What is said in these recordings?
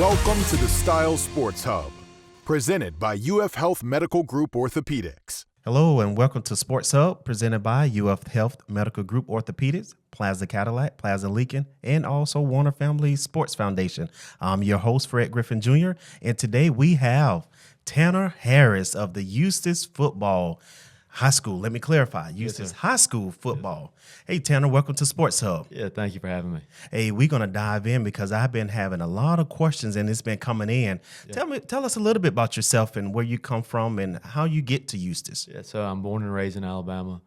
Welcome to the Style Sports Hub, presented by UF Health Medical Group Orthopedics. Hello and welcome to Sports Hub, presented by UF Health Medical Group Orthopedics, Plaza Cadillac, Plaza Lincoln, and also Warner Family Sports Foundation. I'm your host, Fred Griffin Jr., and today we have Tanner Harris of the Eustis Football High School. Let me clarify, Eustis High School Football. Hey, Tanner, welcome to Sports Hub. Yeah, thank you for having me. Hey, we're going to dive in because I've been having a lot of questions and it's been coming in. Yeah. Tell us a little bit about yourself and where you come from and how you get to Eustis. Yeah, so I'm born and raised in Alabama.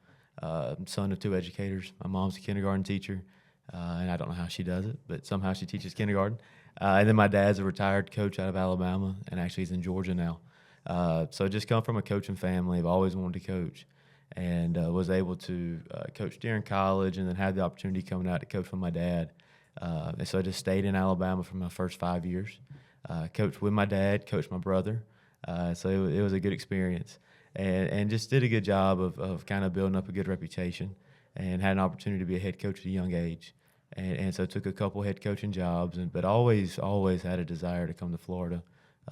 Son of two educators. My mom's a kindergarten teacher, and I don't know how she does it, but somehow she teaches kindergarten. And then my dad's a retired coach out of Alabama, and actually he's in Georgia now. So I just come from a coaching family. I've always wanted to coach, and was able to coach during college, and then had the opportunity coming out to coach with my dad. And so I just stayed in Alabama for my first 5 years. Coached with my dad, coached my brother. So it was a good experience, and just did a good job of kind of building up a good reputation, and had an opportunity to be a head coach at a young age. And so took a couple head coaching jobs, but always had a desire to come to Florida.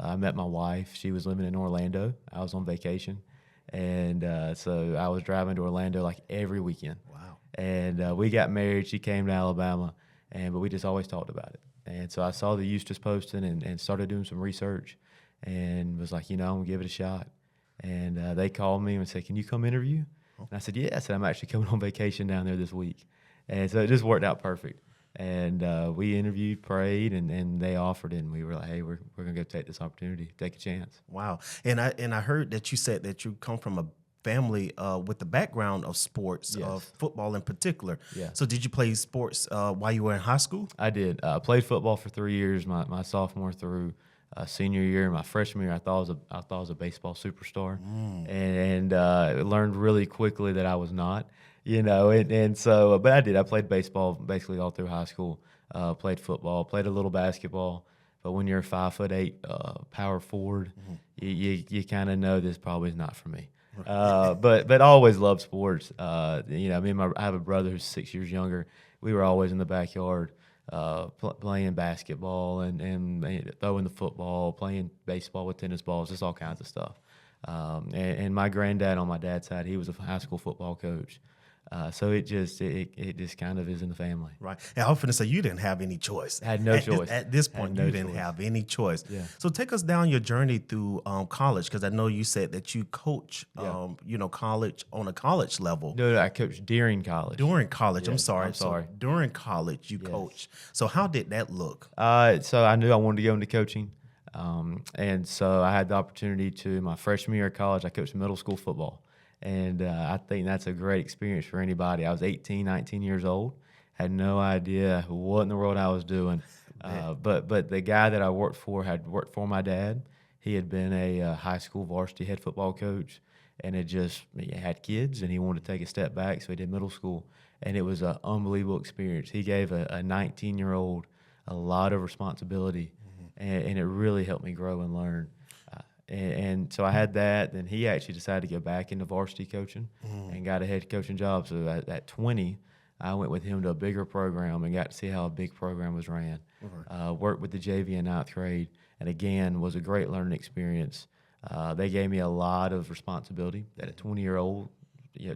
I met my wife. She was living in Orlando. I was on vacation. And so I was driving to Orlando like every weekend. Wow. And we got married. She came to Alabama, but we just always talked about it. And so I saw the Eustis posting and started doing some research and was like, I'm going to give it a shot. And they called me and said, can you come interview? And I said, yeah. I said, I'm actually coming on vacation down there this week. And so it just worked out perfect. And we interviewed, prayed, and they offered it. And we were like, hey, we're going to go take this opportunity, take a chance. Wow. And I heard that you said that you come from a family with the background of sports, yes. Of football in particular. Yeah. So did you play sports while you were in high school? I did. I played football for 3 years, my sophomore through senior year. My freshman year, I thought I was a baseball superstar, and learned really quickly that I was not. And so, but I did. I played baseball basically all through high school. Played football, played a little basketball. But when you're a 5'8" power forward, you kind of know this probably is not for me. But I always loved sports. I have a brother who's 6 years younger. We were always in the backyard playing basketball and throwing the football, playing baseball with tennis balls, just all kinds of stuff. And my granddad on my dad's side, he was a high school football coach. So it just kind of is in the family. Right. And I was going to say you didn't have any choice. I had no choice. At this point, you didn't have any choice. Yeah. So take us down your journey through college, because I know you said that you coach, college on a college level. No, I coached during college. During college. Yes, I'm sorry. So during college, you coached. So how did that look? So I knew I wanted to go into coaching. And so I had the opportunity to, my freshman year of college, I coached middle school football. And I think that's a great experience for anybody. I was 18, 19 years old, had no idea what in the world I was doing. But the guy that I worked for had worked for my dad. He had been a high school varsity head football coach, and he had kids, and he wanted to take a step back, so he did middle school. And it was an unbelievable experience. He gave a 19-year-old a lot of responsibility, and it really helped me grow and learn. And so I had that. Then he actually decided to go back into varsity coaching and got a head coaching job. So at 20, I went with him to a bigger program and got to see how a big program was ran. Worked with the JV in 9th grade, and again, was a great learning experience. They gave me a lot of responsibility that a 20-year-old,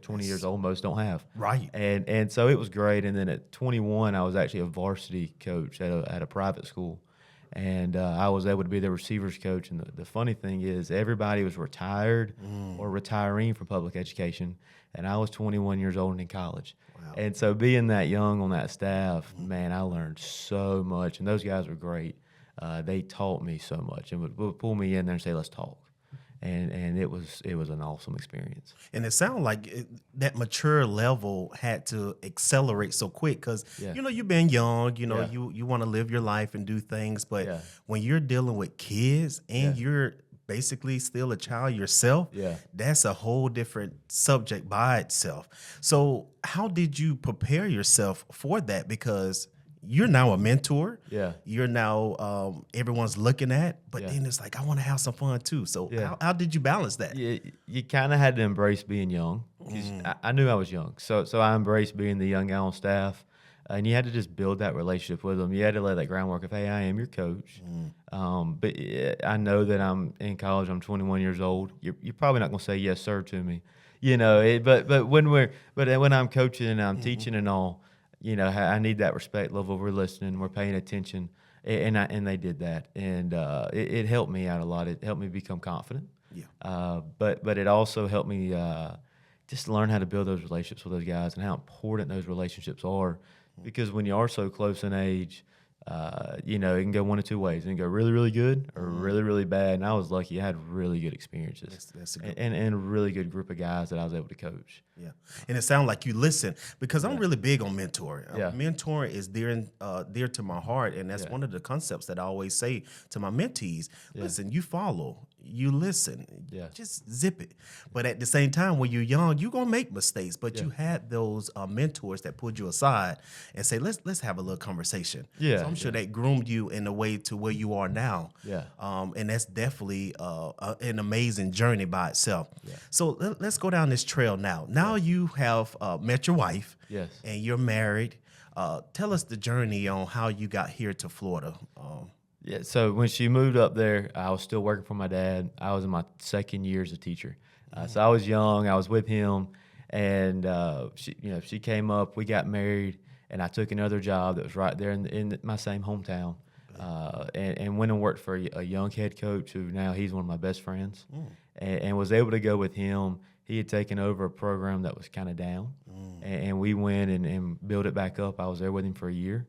20 years old, most don't have. Right. And so it was great. And then at 21, I was actually a varsity coach at a private school. And I was able to be the receivers coach. And the funny thing is everybody was retired or retiring from public education, and I was 21 years old and in college. Wow. And so being that young on that staff, man, I learned so much. And those guys were great. They taught me so much and would pull me in there and say, let's talk. And it was an awesome experience. And it sounded like that mature level had to accelerate so quick because, you've been young, you want to live your life and do things. But when you're dealing with kids and you're basically still a child yourself, that's a whole different subject by itself. So how did you prepare yourself for that? Because you're now a mentor. Yeah. You're now everyone's looking at, but then it's like, I want to have some fun too. So how did you balance that? You kind of had to embrace being young. I knew I was young. So I embraced being the young guy on staff. And you had to just build that relationship with them. You had to lay that groundwork of, hey, I am your coach. But I know that I'm in college. I'm 21 years old. You're probably not going to say yes, sir, to me. But when I'm coaching and I'm teaching and all, I need that respect level. We're listening. We're paying attention. And they did that. And it helped me out a lot. It helped me become confident. Yeah. But it also helped me just learn how to build those relationships with those guys and how important those relationships are. Because when you are so close in age, it can go one of two ways. It can go really, really good or really, really bad. And I was lucky. I had really good experiences that's a good and a really good group of guys that I was able to coach. Yeah. And it sounds like you listen, because I'm really big on mentoring. Mentoring is dear to my heart. And that's one of the concepts that I always say to my mentees. Listen, you follow, you listen, just zip it. But at the same time, when you're young, you're going to make mistakes. But you had those mentors that pulled you aside and say, let's have a little conversation. Yeah. So I'm sure they groomed you in a way to where you are now. Yeah. And that's definitely an amazing journey by itself. Yeah. So let's go down this trail now. Now you have met your wife. Yes. And you're married. Tell us the journey on how you got here to Florida. So when she moved up there, I was still working for my dad. I was in my second year as a teacher. So I was young. I was with him. And she came up. We got married. And I took another job that was right there in my same hometown, and went and worked for a young head coach who now he's one of my best friends, and was able to go with him. He had taken over a program that was kind of down, and we went and built it back up. I was there with him for a year,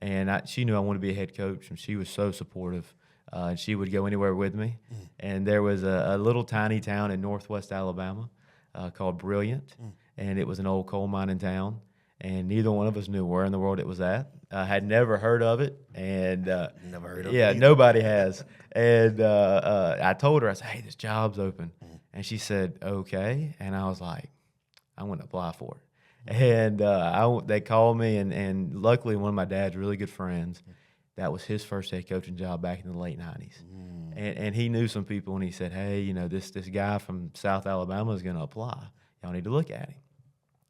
and she knew I wanted to be a head coach, and she was so supportive. And she would go anywhere with me. And there was a little tiny town in northwest Alabama called Brilliant, and it was an old coal mining town. And neither one of us knew where in the world it was at. Had never heard of it, and never heard of it. Yeah, nobody has. And I told her, I said, "Hey, this job's open," and she said, "Okay." And I was like, "I'm going to apply for it." And they called me, and luckily one of my dad's really good friends, that was his first head coaching job back in the late '90s, and he knew some people, and he said, "Hey, this guy from South Alabama is going to apply. Y'all need to look at him."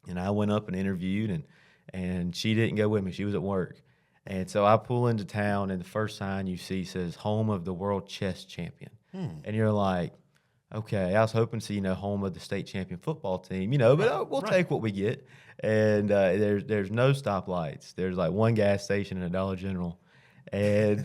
And I went up and interviewed, and she didn't go with me. She was at work. And so I pull into town, and the first sign you see says, "Home of the World Chess Champion." And you're like, okay, I was hoping to see, home of the state champion football team, but we'll take what we get. And there's no stoplights. There's like one gas station and a Dollar General. And,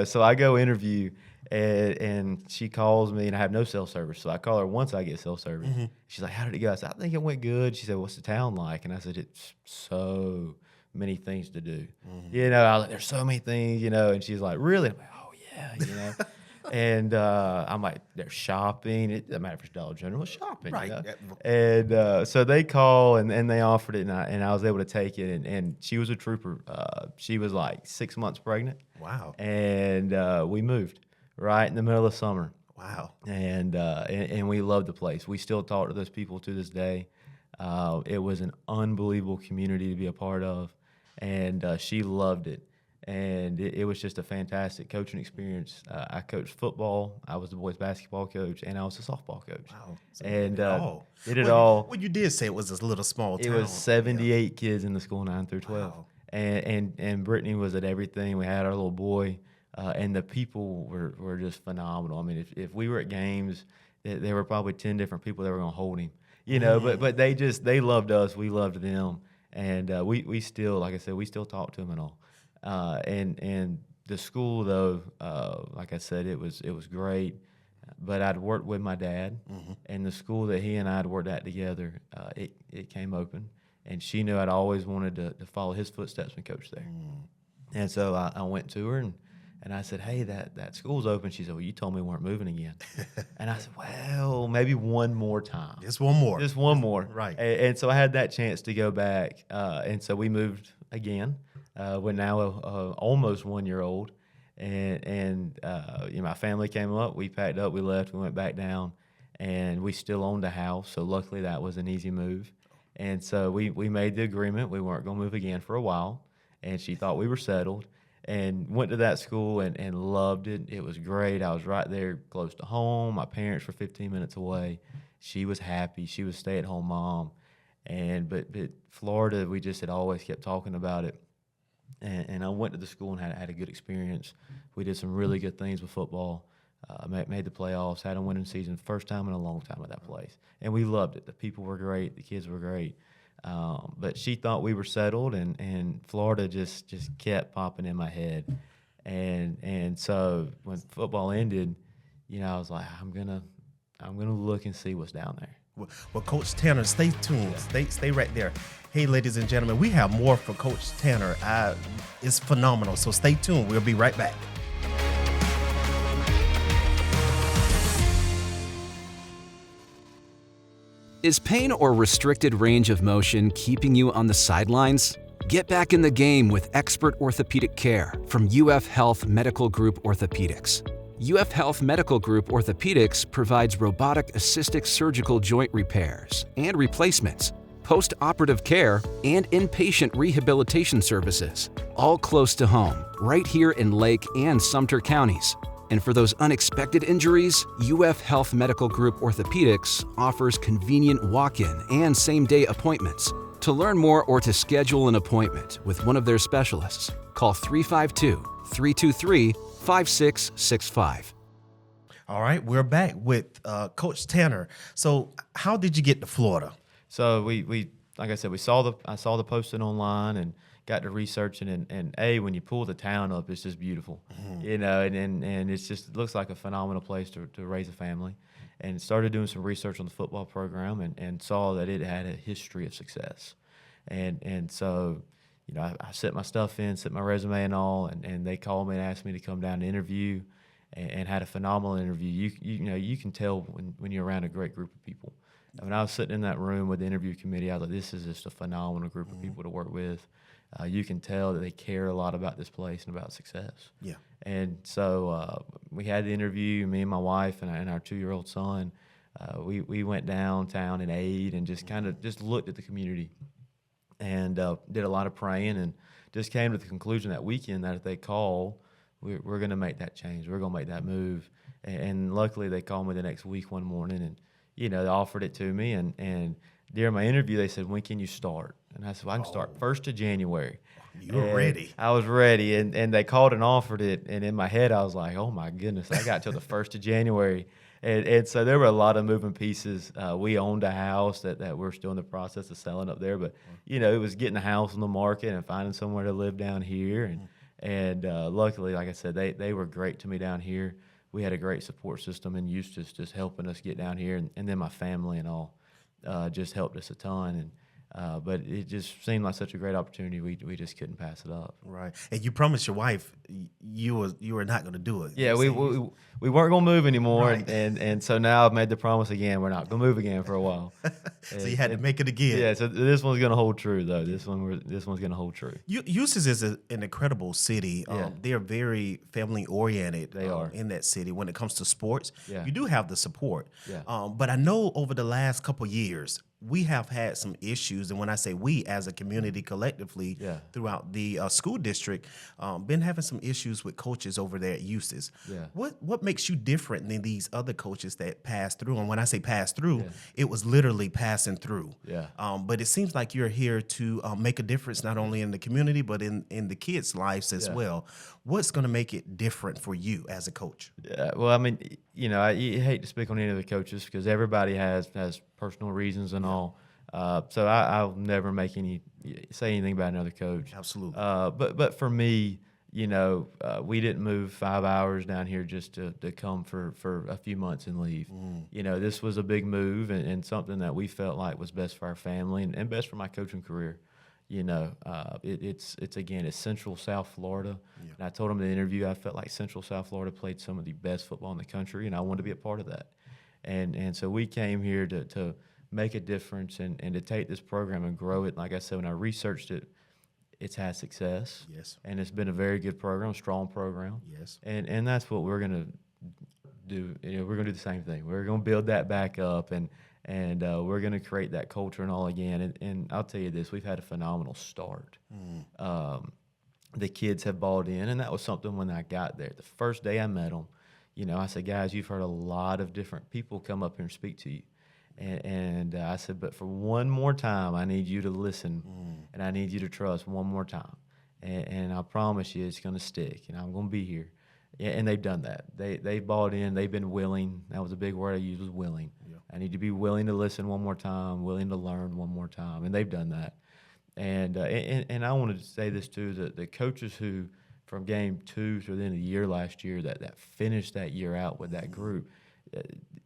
so I go interview, and she calls me, and I have no cell service. So I call her once I get cell service. She's like, "How did it go?" I said, "I think it went good." She said, "What's the town like?" And I said, "It's so many things to do." I was like, "There's so many things, And she's like, "Really?" I'm like, "Oh, yeah, And I'm like, "They're shopping." It doesn't matter if it's Dollar General, it's shopping, Right. And so they call, and they offered it, and I was able to take it. And she was a trooper. She was like 6 months pregnant. Wow. And we moved right in the middle of summer. Wow. And we loved the place. We still talk to those people to this day. It was an unbelievable community to be a part of, and she loved it. And it was just a fantastic coaching experience. I coached football. I was the boys basketball coach, and I was the softball coach. Wow. So And did it well, all. Well, you did say it was a little small town. It was 78 kids in the school, 9 through 12. Wow. And Brittany was at everything. We had our little boy, and the people were just phenomenal. I mean, if we were at games, there were probably 10 different people that were going to hold him, But they loved us. We loved them, and we still, like I said, we still talk to them and all. And the school, though, like I said, it was great. But I'd worked with my dad, and the school that he and I had worked at together, it came open, and she knew I'd always wanted to follow his footsteps and coach there. And so I went to her, and I said, "Hey, that school's open." She said, "Well, you told me we weren't moving again." And I said, "Well, maybe one more time. Just one more. Just one more." Right. And so I had that chance to go back, and so we moved again. We're now almost 1 year old, and my family came up. We packed up, we left, we went back down, and we still owned a house. So luckily that was an easy move. And so we made the agreement we weren't going to move again for a while, and she thought we were settled, and went to that school and loved it. It was great. I was right there close to home. My parents were 15 minutes away. She was happy. She was a stay-at-home mom. But Florida, we just had always kept talking about it. And I went to the school and had a good experience. We did some really good things with football. Made the playoffs, had a winning season, first time in a long time at that place. And we loved it. The people were great. The kids were great. But she thought we were settled, and Florida just kept popping in my head. And so when football ended, I was like, I'm gonna look and see what's down there. Well, Coach Tanner, stay tuned. Yeah. Stay right there. Hey, ladies and gentlemen, we have more for Coach Tanner. It's phenomenal. So stay tuned. We'll be right back. Is pain or restricted range of motion keeping you on the sidelines? Get back in the game with expert orthopedic care from UF Health Medical Group Orthopedics. UF Health Medical Group Orthopedics provides robotic-assisted surgical joint repairs and replacements, post-operative care, and inpatient rehabilitation services, all close to home, right here in Lake and Sumter counties. And for those unexpected injuries, UF Health Medical Group Orthopedics offers convenient walk-in and same-day appointments. To learn more or to schedule an appointment with one of their specialists, call 352-323-5665. All right, we're back with Coach Tanner. So how did you get to Florida? So we like I said, I saw the posting online and got to researching, and when you pull the town up, it's just beautiful, and it's just, it looks like a phenomenal place to raise a family, and started doing some research on the football program and saw that it had a history of success, and so I set my stuff in, set my resume and all, and they called me and asked me to come down to interview, and had a phenomenal interview. You can tell when you're around a great group of people. When I was sitting in that room with the interview committee, I was like, this is just a phenomenal group of people to work with. You can tell that they care a lot about this place and about success. Yeah. And so we had the interview, me and my wife and our 2-year-old son. We went downtown and ate and just kind of just looked at the community and did a lot of praying, and just came to the conclusion that weekend that if they call, we're going to make that change. We're going to make that move. And luckily they called me the next week one morning, and they offered it to me. And during my interview, they said, when can you start? And I said, well, I can start 1st of January. You were ready. I was ready, and they called and offered it. And in my head, I was like, oh, my goodness, I got till the 1st of January. And so there were a lot of moving pieces. We owned a house that we're still in the process of selling up there. But, it was getting a house on the market and finding somewhere to live down here. And luckily, like I said, they were great to me down here. We had a great support system in Eustis just helping us get down here. And then my family and all just helped us a ton. But it just seemed like such a great opportunity. We just couldn't pass it up. Right. And you promised your wife you were not going to do it. Yeah, we weren't going to move anymore. Right. And so now I've made the promise again. We're not going to move again for a while. So you had to make it again. Yeah, so this one's going to hold true, though. This one's going to hold true. Eustis is an incredible city. They're very family-oriented. They are. In that city when it comes to sports. Yeah. You do have the support. Yeah. But I know over the last couple years, we have had some issues, and when I say we, as a community collectively, throughout the school district, been having some issues with coaches over there at Eustis. Yeah. What makes you different than these other coaches that pass through? And when I say pass through, it was literally passing through. Yeah. But it seems like you're here to make a difference not only in the community but in the kids' lives as well. What's going to make it different for you as a coach? Yeah. Well, I mean, I hate to speak on any of the coaches because everybody has personal reasons and all. So I'll never say anything about another coach. Absolutely. But for me, we didn't move 5 hours down here just to come for a few months and leave. This was a big move and something that we felt like was best for our family and best for my coaching career. It's Central South Florida. Yeah. And I told him in the interview I felt like Central South Florida played some of the best football in the country, and I wanted to be a part of that. And so we came here to make a difference and to take this program and grow it. Like I said, when I researched it, it's had success. Yes. And it's been a very good program, strong program. Yes. And that's what we're going to do. We're going to do the same thing. We're going to build that back up and we're going to create that culture and all again. And I'll tell you this, we've had a phenomenal start. The kids have bought in, and that was something when I got there. The first day I met them, I said, guys, you've heard a lot of different people come up here and speak to you. And I said, but for one more time, I need you to listen, and I need you to trust one more time. And I promise you it's going to stick, and I'm going to be here. And they've done that. They've bought in. They've been willing. That was a big word I used, was willing. Yeah. I need to be willing to listen one more time, willing to learn one more time, and they've done that. And I wanted to say this too, that the coaches who, from game 2 through the end of the year last year, that finished that year out with that group,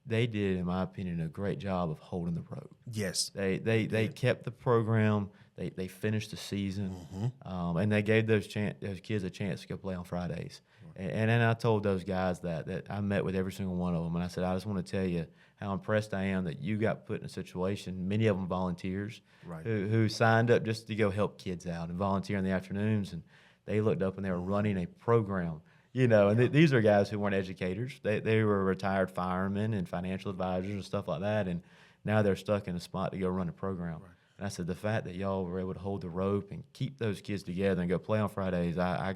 they did, in my opinion, a great job of holding the rope. Yes. They kept the program. They finished the season, and they gave those kids a chance to go play on Fridays. And then I told those guys that I met with every single one of them, and I said, I just want to tell you how impressed I am that you got put in a situation, many of them volunteers, right, who signed up just to go help kids out and volunteer in the afternoons, and they looked up and they were running a program. And these are guys who weren't educators. They were retired firemen and financial advisors and stuff like that, and now they're stuck in a spot to go run a program. Right. And I said, the fact that y'all were able to hold the rope and keep those kids together and go play on Fridays, I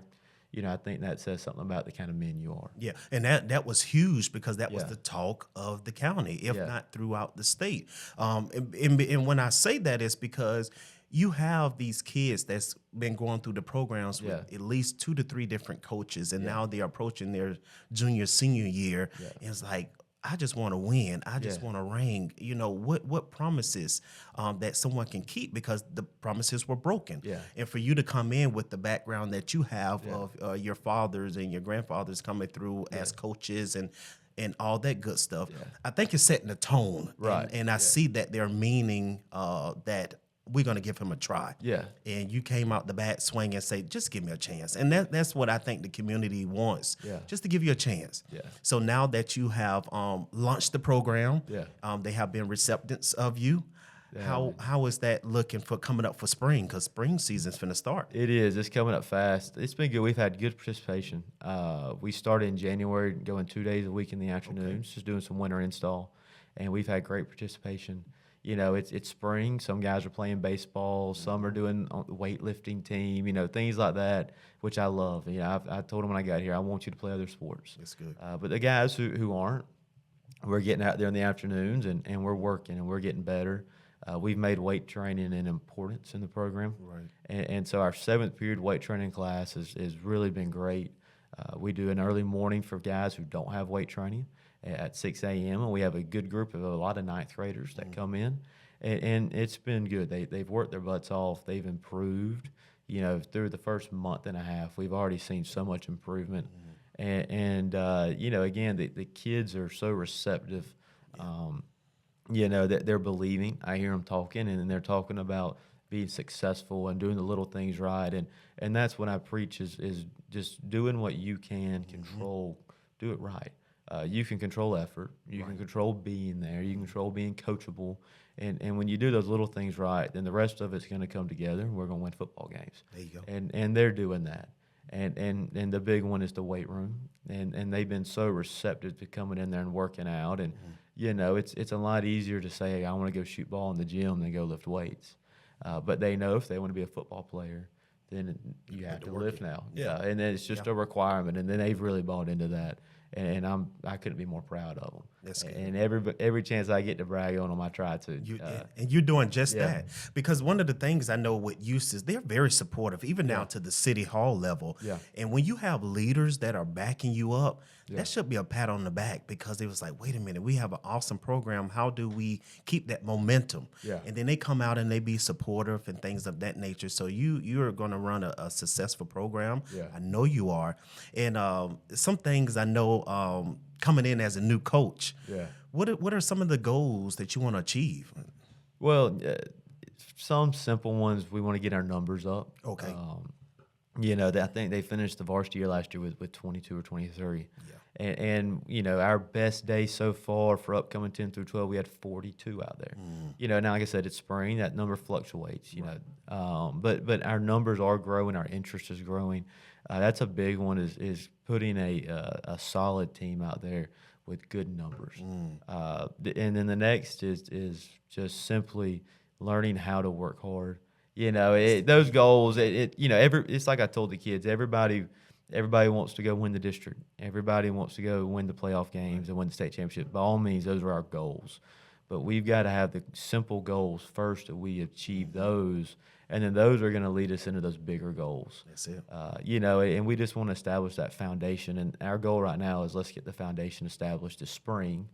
think that says something about the kind of men you are. Yeah, and that was huge because that was the talk of the county, if not throughout the state. And when I say that, it's because you have these kids that's been going through the programs with at least 2 to 3 different coaches, and now they're approaching their junior, senior year. Yeah. And it's like, I just want to win. I just want to ring. What promises that someone can keep, because the promises were broken. Yeah. And for you to come in with the background that you have of your fathers and your grandfathers coming through as coaches and all that good stuff, I think it's setting the tone. Right. And I see that they're meaning that we're going to give him a try. Yeah. And you came out the bat swing and say, just give me a chance. And that's what I think the community wants, just to give you a chance. Yeah. So now that you have launched the program, they have been receptive of you. Yeah. How is that looking for coming up for spring? Because spring season's finna start. It is. It's coming up fast. It's been good. We've had good participation. We started in January, going 2 days a week in the afternoons, just doing some winter install. And we've had great participation. It's spring. Some guys are playing baseball. Some are doing the weightlifting team, things like that, which I love. I told them when I got here, I want you to play other sports. That's good. But the guys who aren't, we're getting out there in the afternoons, and we're working, and we're getting better. We've made weight training an importance in the program. Right. And so our 7th period weight training class has really been great. We do an early morning for guys who don't have weight training at 6 a.m., and we have a good group of a lot of 9th graders that come in, and it's been good. They've worked their butts off. They've improved. Through the first month and a half, we've already seen so much improvement. And again, the kids are so receptive, that they're believing. I hear them talking, and they're talking about being successful and doing the little things right. And that's what I preach is just doing what you can control, do it right. You can control effort. You can control being there. You can control being coachable. And when you do those little things right, then the rest of it's going to come together, and we're going to win football games. There you go. And they're doing that. And the big one is the weight room. And they've been so receptive to coming in there and working out. And, it's a lot easier to say, hey, I want to go shoot ball in the gym than go lift weights. But they know if they want to be a football player, then you have to lift now. Yeah. And then it's just a requirement. And then they've really bought into that. And I couldn't be more proud of them. That's good. And every chance I get to brag on them, I try to. And you're doing just that. Because one of the things I know with Eustis, they're very supportive, even now to the city hall level. Yeah. And when you have leaders that are backing you up, that should be a pat on the back, because it was like, wait a minute, we have an awesome program. How do we keep that momentum? Yeah. And then they come out and they be supportive and things of that nature. So you're going to run a successful program. Yeah. I know you are. And some things I know coming in as a new coach. Yeah. What are some of the goals that you want to achieve? Well, some simple ones. We want to get our numbers up. Okay. I think they finished the varsity year last year with 22 or 23. Yeah. And our best day so far for upcoming 10 through 12, we had 42 out there. Now, like I said, it's spring. That number fluctuates, but our numbers are growing. Our interest is growing. That's a big one is putting a solid team out there with good numbers. And then the next is just simply learning how to work hard. Those goals, it's like I told the kids, everybody wants to go win the district. Everybody wants to go win the playoff games and win the state championship. By all means, those are our goals. but we've got to have the simple goals first that we achieve those, and then those are going to lead us into those bigger goals. That's it. And we just want to establish that foundation. And our goal right now is let's get the foundation established this spring,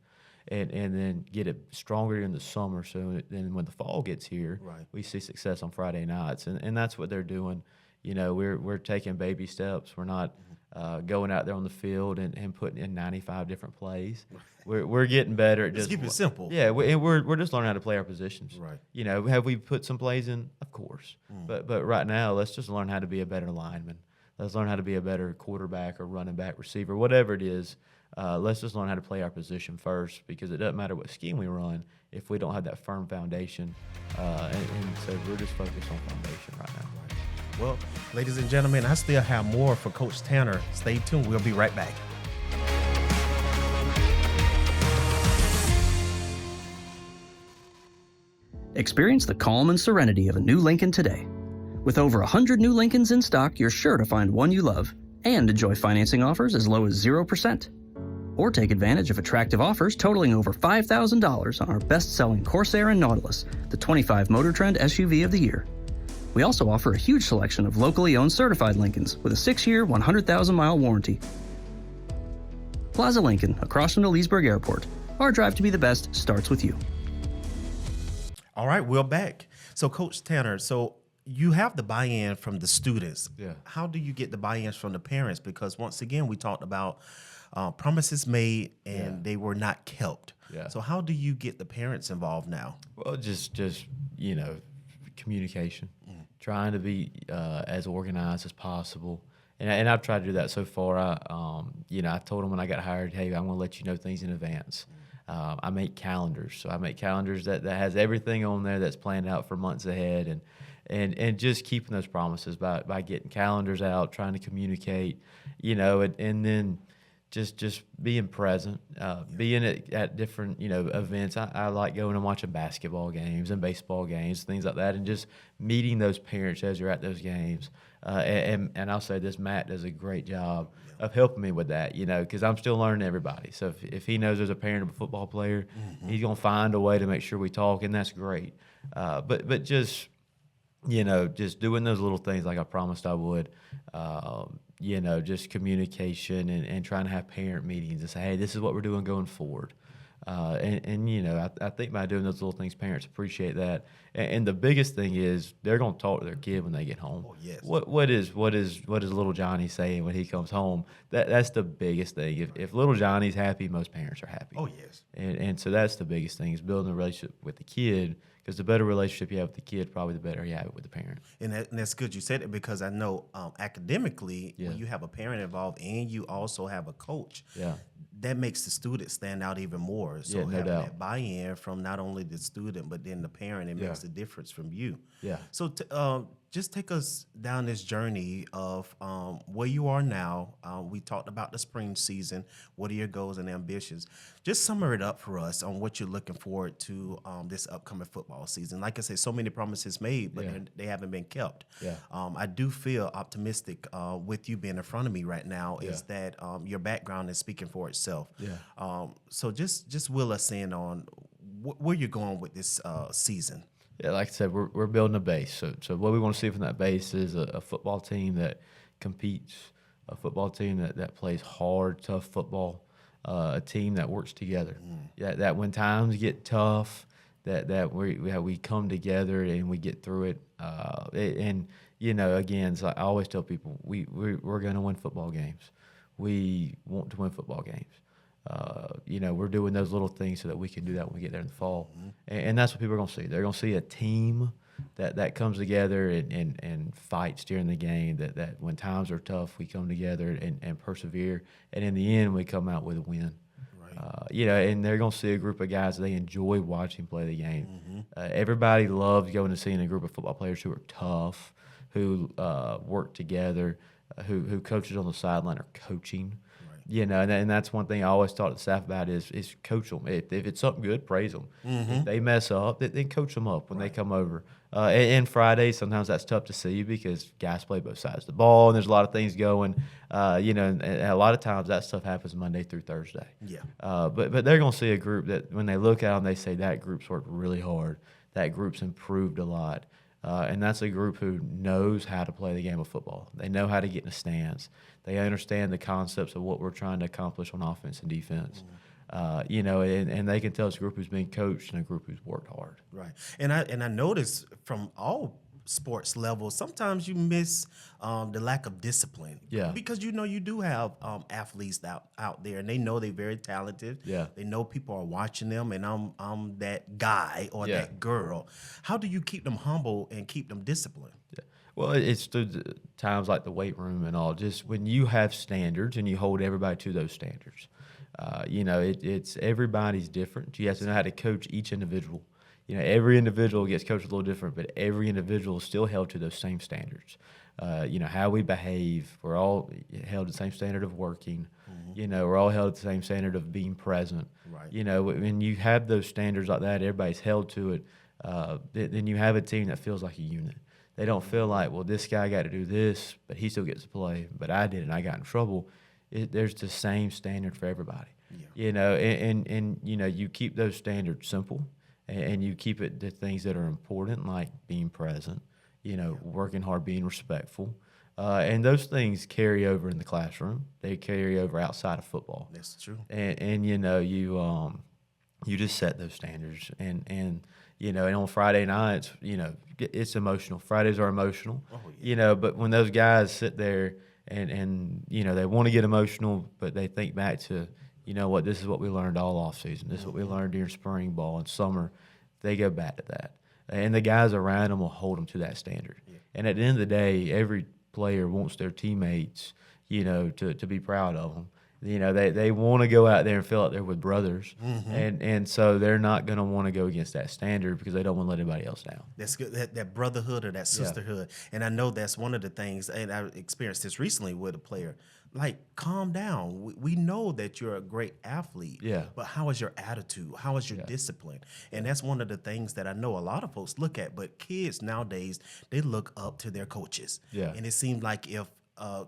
and then get it stronger in the summer. So then when the fall gets here, we see success on Friday nights, and that's what they're doing. We're taking baby steps. We're not going out there on the field and putting in 95 different plays. We're getting better at just keep it simple. Yeah, we're just learning how to play our positions. Right. Have we put some plays in? Of course. But right now, let's just learn how to be a better lineman. Let's learn how to be a better quarterback or running back, receiver, whatever it is. Let's just learn how to play our position first, because it doesn't matter what scheme we run if we don't have that firm foundation. And so we're just focused on foundation right now. Well, ladies and gentlemen, I still have more for Coach Tanner. Stay tuned. We'll be right back. Experience the calm and serenity of a new Lincoln today. With over 100 new Lincolns in stock, you're sure to find one you love and enjoy financing offers as low as 0%. Or take advantage of attractive offers totaling over $5,000 on our best-selling Corsair and Nautilus, the 25 Motor Trend SUV of the year. We also offer a huge selection of locally owned certified Lincolns with a 6-year, 100,000-mile warranty. Plaza Lincoln, across from the Leesburg Airport. Our drive to be the best starts with you. All right, we're back. So, Coach Tanner, you have the buy-in from the students. Yeah. How do you get the buy-ins from the parents? Because once again, we talked about promises made and they were not kept. Yeah. So how do you get the parents involved now? Well, just communication, trying to be as organized as possible. And I've tried to do that so far. I told them when I got hired, hey, I'm going to let you know things in advance. I make calendars. So I make calendars that has everything on there that's planned out for months ahead, and just keeping those promises by getting calendars out, trying to communicate, and then just being present, being at different, events. I like going and watching basketball games and baseball games, things like that, and just meeting those parents as you're at those games. And I'll say this, Matt does a great job of helping me with that, because I'm still learning everybody. So if he knows there's a parent of a football player, he's going to find a way to make sure we talk, and that's great. But just, just doing those little things like I promised I would, just communication and trying to have parent meetings and say, hey, this is what we're doing going forward. I think by doing those little things, parents appreciate that. And the biggest thing is they're going to talk to their kid when they get home. Oh, yes. What is little Johnny saying when he comes home? That's the biggest thing. If little Johnny's happy, most parents are happy. Oh, yes. And so that's the biggest thing, is building a relationship with the kid, because the better relationship you have with the kid, probably the better you have it with the parent. And that's good you said it, because I know academically, when you have a parent involved and you also have a coach, that makes the student stand out even more. So having that buy-in from not only the student but then the parent, it makes the difference from you. Yeah. So just take us down this journey of where you are now. We talked about the spring season. What are your goals and ambitions? Just summarize it up for us on what you're looking forward to this upcoming football season. Like I said, so many promises made, but they haven't been kept. Yeah. I do feel optimistic with you being in front of me right now, is that your background is speaking for itself. Yeah. So just will us in on where you're going with this season. Yeah, like I said, we're building a base. So what we want to see from that base is a football team that competes, a football team that plays hard, tough football, a team that works together. That when times get tough, that we come together and we get through it. Again, so I always tell people we're going to win football games. We want to win football games. We're doing those little things so that we can do that when we get there in the fall. And that's what people are going to see. They're going to see a team that comes together and fights during the game, that when times are tough, we come together and persevere. And in the end, we come out with a win. Right. And they're going to see a group of guys they enjoy watching play the game. Everybody loves going to seeing a group of football players who are tough, who work together, who coaches on the sideline are coaching. And that's one thing I always taught the staff about is coach them. If it's something good, praise them. If they mess up, then coach them up when they come over. And Friday, sometimes that's tough to see because guys play both sides of the ball, and there's a lot of things going. And a lot of times that stuff happens Monday through Thursday. Yeah. But they're going to see a group that when they look at them, they say that group's worked really hard. That group's improved a lot. And that's a group who knows how to play the game of football. They know how to get in the stands. They understand the concepts of what we're trying to accomplish on offense and defense. And they can tell it's a group who's been coached and a group who's worked hard. Right. And I noticed from all sports levels, sometimes you miss the lack of discipline. Yeah. Because you do have athletes out there, and they know they're very talented. Yeah. They know people are watching them, and I'm that guy or that girl. How do you keep them humble and keep them disciplined? Yeah. Well, it's through times like the weight room and all. Just when you have standards and you hold everybody to those standards. It's everybody's different. You have to know how to coach each individual. Every individual gets coached a little different, but every individual is still held to those same standards. How we behave, we're all held to the same standard of working. We're all held to the same standard of being present. Right. When you have those standards like that, everybody's held to it. Then you have a team that feels like a unit. They don't feel like, well, this guy got to do this, but he still gets to play, but I did and I got in trouble. There's the same standard for everybody. Yeah. You keep those standards simple. And you keep it to things that are important, like being present, working hard, being respectful. And those things carry over in the classroom. They carry over outside of football. That's true. And you just set those standards. And on Friday nights, it's emotional. Fridays are emotional. Oh, yeah. But when those guys sit there and they want to get emotional, but they think back to, this is what we learned all off season. This is what we learned during spring ball and summer. They go back to that. And the guys around them will hold them to that standard. Yeah. And at the end of the day, every player wants their teammates, to be proud of them. They want to go out there and feel like they're with brothers. And so they're not going to want to go against that standard because they don't want to let anybody else down. That's good, that brotherhood or that sisterhood. Yeah. And I know that's one of the things, and I experienced this recently with a player. Like, calm down. We know that you're a great athlete. Yeah. But how is your attitude? How is your discipline? And that's one of the things that I know a lot of folks look at. But kids nowadays, they look up to their coaches. Yeah. And it seems like if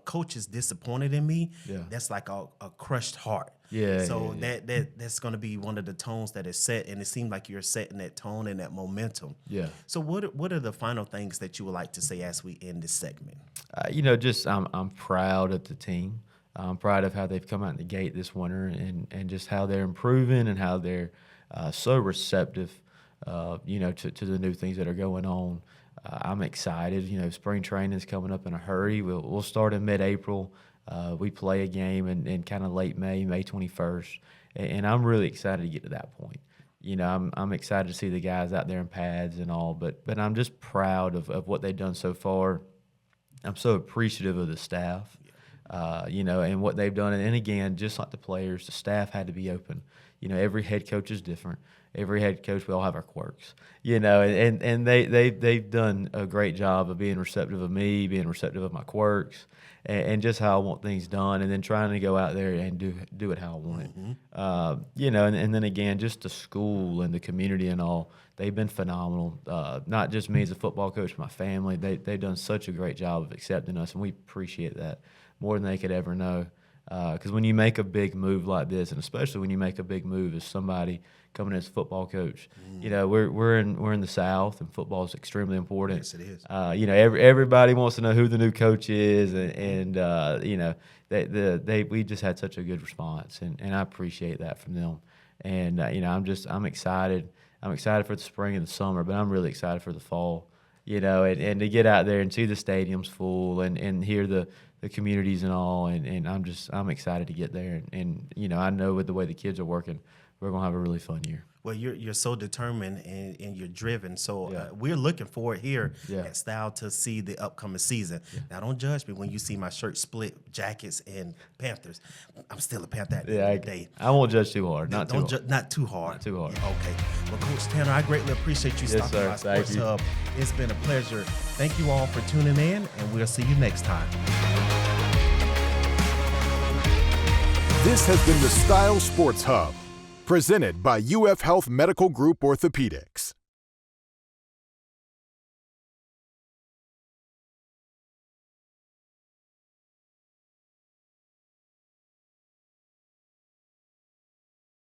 coach is disappointed in me, that's like a crushed heart. Yeah. So that's going to be one of the tones that is set, and it seems like you're setting that tone and that momentum. Yeah. So what are the final things that you would like to say as we end this segment? I'm proud of the team. I'm proud of how they've come out the gate this winter, and just how they're improving and how they're so receptive, to the new things that are going on. I'm excited. Spring training is coming up in a hurry. We'll start in mid-April. We play a game in kind of late May 21st, and I'm really excited to get to that point. I'm excited to see the guys out there in pads and all, but I'm just proud of what they've done so far. I'm so appreciative of the staff, and what they've done. And again, just like the players, the staff had to be open. Every head coach is different. Every head coach, we all have our quirks, and they've done a great job of being receptive of me, being receptive of my quirks, and just how I want things done, and then trying to go out there and do it how I want it. And then again, just the school and the community and all, they've been phenomenal. Not just me as a football coach, but my family. They've done such a great job of accepting us, and we appreciate that more than they could ever know. Because when you make a big move like this, and especially when you make a big move as somebody coming as a football coach, we're in the South, and football is extremely important. Yes, it is. Everybody wants to know who the new coach is, and we just had such a good response, and I appreciate that from them. And I'm excited. I'm excited for the spring and the summer, but I'm really excited for the fall. And to get out there and see the stadiums full and hear the communities and all, and I'm excited to get there. And I know with the way the kids are working, we're going to have a really fun year. Well, you're so determined and you're driven. So we're looking forward here at Style to see the upcoming season. Yeah. Now, don't judge me when you see my shirt split, Jackets and Panthers. I'm still a Panther at the end of the day. I won't judge too hard. Not too hard. Not too hard. Not too hard. Yeah, okay. Well, Coach Tanner, I greatly appreciate you stopping by Sports Hub. It's been a pleasure. Thank you all for tuning in, and we'll see you next time. This has been the Style Sports Hub, presented by UF Health Medical Group Orthopedics.